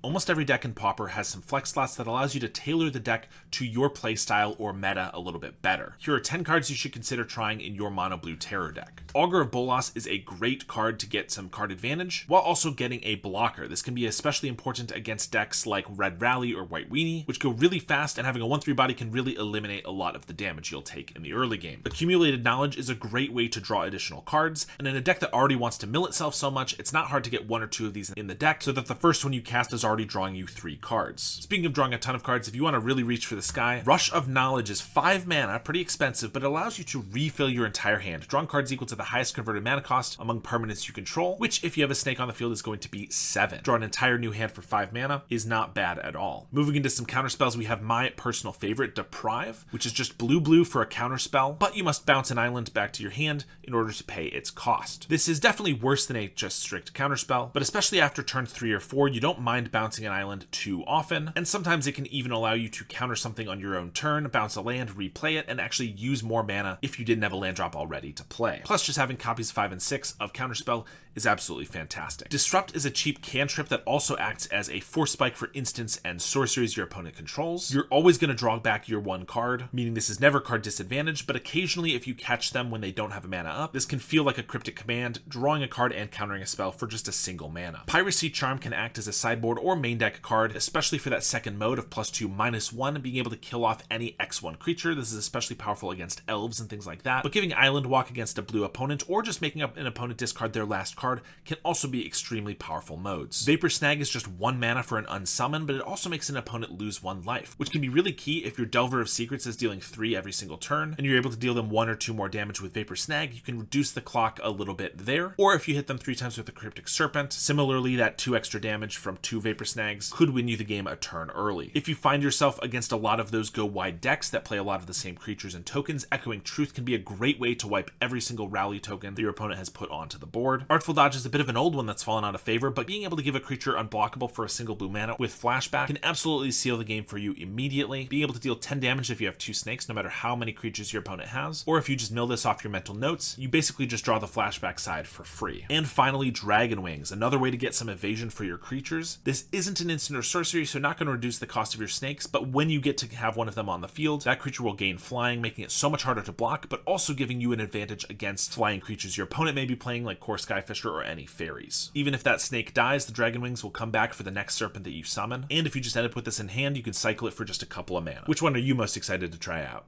Almost every deck in Pauper has some flex slots that allows you to tailor the deck to your playstyle or meta a little bit better. Here are 10 cards you should consider trying in your mono blue terror deck. Augur of Bolas is a great card to get some card advantage, while also getting a blocker. This can be especially important against decks like Red Rally or White Weenie, which go really fast, and having a 1/3 body can really eliminate a lot of the damage you'll take in the early game. Accumulated Knowledge is a great way to draw additional cards, and in a deck that already wants to mill itself so much, it's not hard to get 1 or 2 of these in the deck so that the first one you cast is already drawing you 3 cards. Speaking of drawing a ton of cards, if you want to really reach for the sky, Rush of Knowledge is 5 mana, pretty expensive, but it allows you to refill your entire hand, drawing cards equal to the highest converted mana cost among permanents you control, which if you have a snake on the field is going to be 7. Draw an entire new hand for 5 mana is not bad at all. Moving into some counterspells, we have my personal favorite, Deprive, which is just blue for a counterspell, but you must bounce an island back to your hand in order to pay its cost. This is definitely worse than a just strict counterspell, but especially after turn 3 or 4, you don't mind bouncing an island too often, and sometimes it can even allow you to counter something on your own turn, bounce a land, replay it, and actually use more mana if you didn't have a land drop already to play. Plus, just having copies 5 and 6 of counterspell is absolutely fantastic. Disrupt is a cheap cantrip that also acts as a force spike for instants and sorceries your opponent controls. You're always going to draw back your 1 card, meaning this is never card disadvantage, but occasionally if you catch them when they don't have a mana up, this can feel like a cryptic command, drawing a card and countering a spell for just a single mana. Piracy Charm can act as a sideboard or main deck card, especially for that second mode of +2/-1, being able to kill off any X1 creature. This is especially powerful against elves and things like that, but giving Island Walk against a blue opponent or just making up an opponent discard their last card can also be extremely powerful modes. Vapor Snag is just 1 mana for an unsummon, but it also makes an opponent lose 1 life, which can be really key if your Delver of Secrets is dealing 3 every single turn, and you're able to deal them 1 or 2 more damage with Vapor Snag. You can reduce the clock a little bit there, or if you hit them 3 times with the Cryptic Serpent, similarly that 2 extra damage from 2 Vapor Snags could win you the game a turn early. If you find yourself against a lot of those go wide decks that play a lot of the same creatures and tokens, Echoing Truth can be a great way to wipe every single rally token that your opponent has put onto the board. Artful Dodge is a bit of an old one that's fallen out of favor, but being able to give a creature unblockable for a single blue mana with flashback can absolutely seal the game for you immediately. Being able to deal 10 damage if you have 2 snakes, no matter how many creatures your opponent has, or if you just mill this off your mental notes, you basically just draw the flashback side for free. And finally, Dragon Wings, another way to get some evasion for your creatures. This isn't an instant or sorcery, so not going to reduce the cost of your snakes, but when you get to have one of them on the field, that creature will gain flying, making it so much harder to block, but also giving you an advantage against flying creatures your opponent may be playing, like Core Skyfisher or any fairies. Even if that snake dies, the Dragon Wings will come back for the next serpent that you summon, and if you just end up with this in hand, you can cycle it for just a couple of mana. Which one are you most excited to try out?